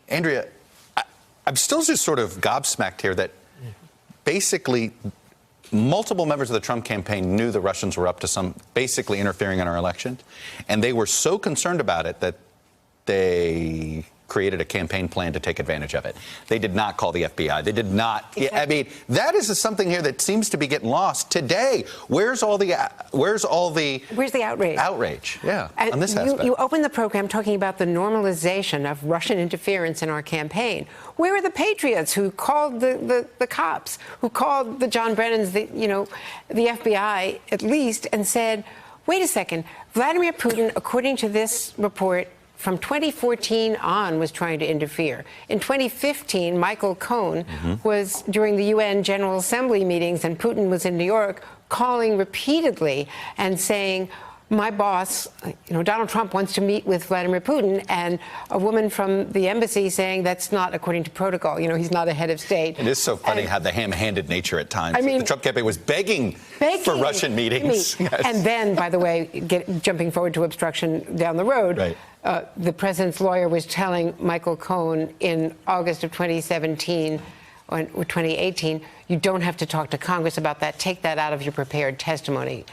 Andrea, I'm still just sort of gobsmacked here that basically multiple members of the Trump campaign knew the Russians were up to some basically interfering in our election, and they were so concerned about it that they created a campaign plan to take advantage of it. They did not call the FBI. They did not. Exactly. I mean, that is something here that seems to be getting lost today. Where's the outrage? Outrage, yeah, on this aspect. You opened the program talking about the normalization of Russian interference in our campaign. Where are the patriots who called the cops, who called the John Brennans, the FBI at least, and said, wait a second, Vladimir Putin, according to this report, from 2014 on, was trying to interfere. In 2015, Michael Cohen was during the UN General Assembly meetings, and Putin was in New York, calling repeatedly and saying, my boss, Donald Trump wants to meet with Vladimir Putin, and a woman from the embassy saying that's not according to protocol. He's not a head of state. It is so funny how the ham-handed nature at times. I mean, the Trump campaign was begging for Russian meetings. Yes. And then, by the way, jumping forward to obstruction down the road, right. The president's lawyer was telling Michael Cohen in August of 2017 or 2018, you don't have to talk to Congress about that. Take that out of your prepared testimony.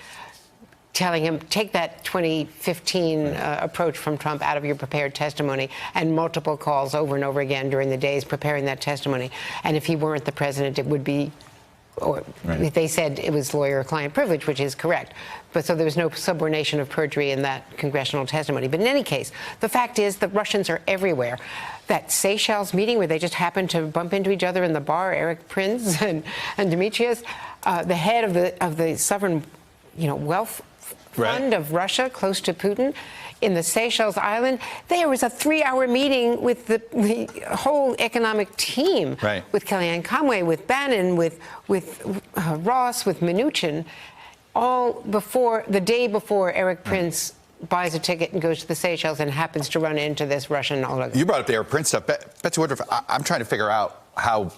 Telling him, take that 2015 approach from Trump out of your prepared testimony, and multiple calls over and over again during the days preparing that testimony. And if he weren't the president, it would be, or right. They said it was lawyer-client privilege, which is correct. But so there was no subordination of perjury in that congressional testimony. But in any case, the fact is the Russians are everywhere. That Seychelles meeting where they just happened to bump into each other in the bar, Erik Prince and Demetrius, the head of the sovereign, wealth fund of Russia, close to Putin, in the Seychelles Island. There was a 3-hour meeting with the whole economic team, right. With Kellyanne Conway, with Bannon, with Ross, with Mnuchin, all the day before Erik Prince buys a ticket and goes to the Seychelles and happens to run into this Russian oligarch. You brought up the Erik Prince stuff. Betsy Woodruff, I'm trying to figure out how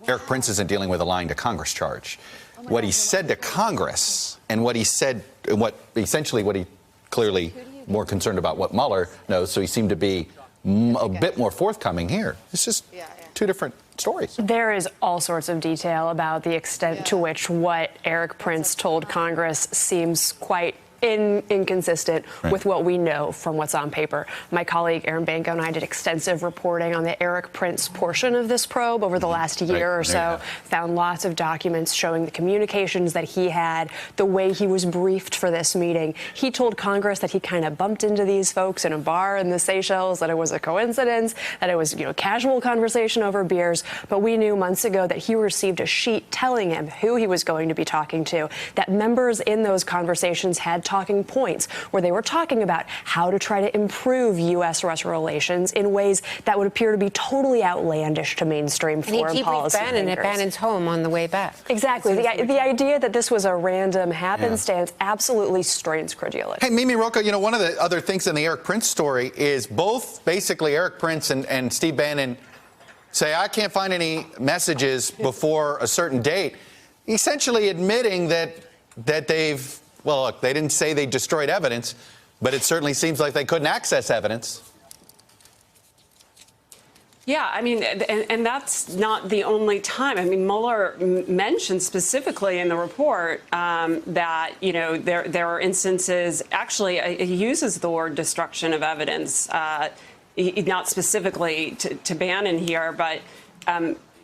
Erik Prince isn't dealing with a lying to Congress charge. What he said to Congress and what he said, what he clearly more concerned about what Mueller knows, so he seemed to be a bit more forthcoming here. It's just two different stories. There is all sorts of detail about the extent to which what Erik Prince told Congress seems quite inconsistent with what we know from what's on paper. My colleague Aaron Banco and I did extensive reporting on the Erik Prince portion of this probe over the last year or so, found lots of documents showing the communications that he had, the way he was briefed for this meeting. He told Congress that he kind of bumped into these folks in a bar in the Seychelles, that it was a coincidence, that it was, casual conversation over beers. But we knew months ago that he received a sheet telling him who he was going to be talking to, that members in those conversations had talking points where they were talking about how to try to improve U.S.-Russia relations in ways that would appear to be totally outlandish to mainstream foreign policy. And he debriefed Bannon at Bannon's home on the way back. Exactly. The idea that this was a random happenstance absolutely strains credulity. Hey, Mimi Rocah, one of the other things in the Erik Prince story is both basically Erik Prince and Steve Bannon say, I can't find any messages before a certain date, essentially admitting that they've, well, look, they didn't say they destroyed evidence, but it certainly seems like they couldn't access evidence. Yeah, I mean, and that's not the only time. I mean, Mueller mentioned specifically in the report that, there are instances, actually, he uses the word destruction of evidence, not specifically to Bannon here, but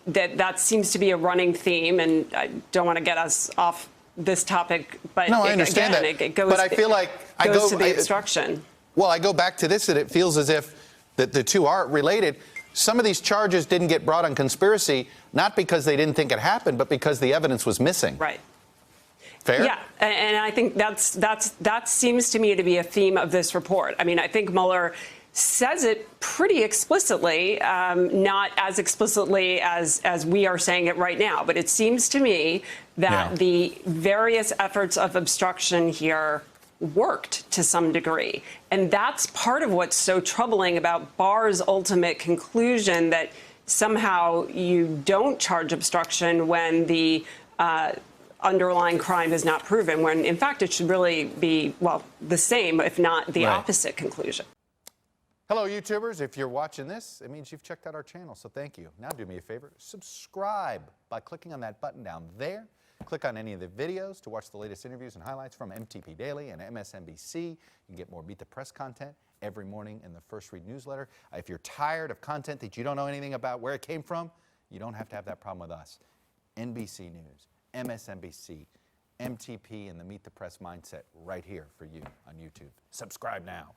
that seems to be a running theme, and I don't want to get us off this topic, but no, I understand again, that. It goes, but I feel like it goes to the obstruction. Well, I go back to this, that it feels as if that the two are related. Some of these charges didn't get brought on conspiracy, not because they didn't think it happened, but because the evidence was missing. Right. Fair? Yeah, and I think that seems to me to be a theme of this report. I mean, I think Mueller says it pretty explicitly, not as explicitly as we are saying it right now. But it seems to me that the various efforts of obstruction here worked to some degree. And that's part of what's so troubling about Barr's ultimate conclusion that somehow you don't charge obstruction when the underlying crime is not proven, when in fact it should really be, well, the same, if not the opposite conclusion. Hello, YouTubers. If you're watching this, it means you've checked out our channel, so thank you. Now do me a favor, subscribe by clicking on that button down there. Click on any of the videos to watch the latest interviews and highlights from MTP Daily and MSNBC. You can get more Meet the Press content every morning in the First Read newsletter. If you're tired of content that you don't know anything about where it came from, you don't have to have that problem with us. NBC News, MSNBC, MTP, and the Meet the Press mindset right here for you on YouTube. Subscribe now.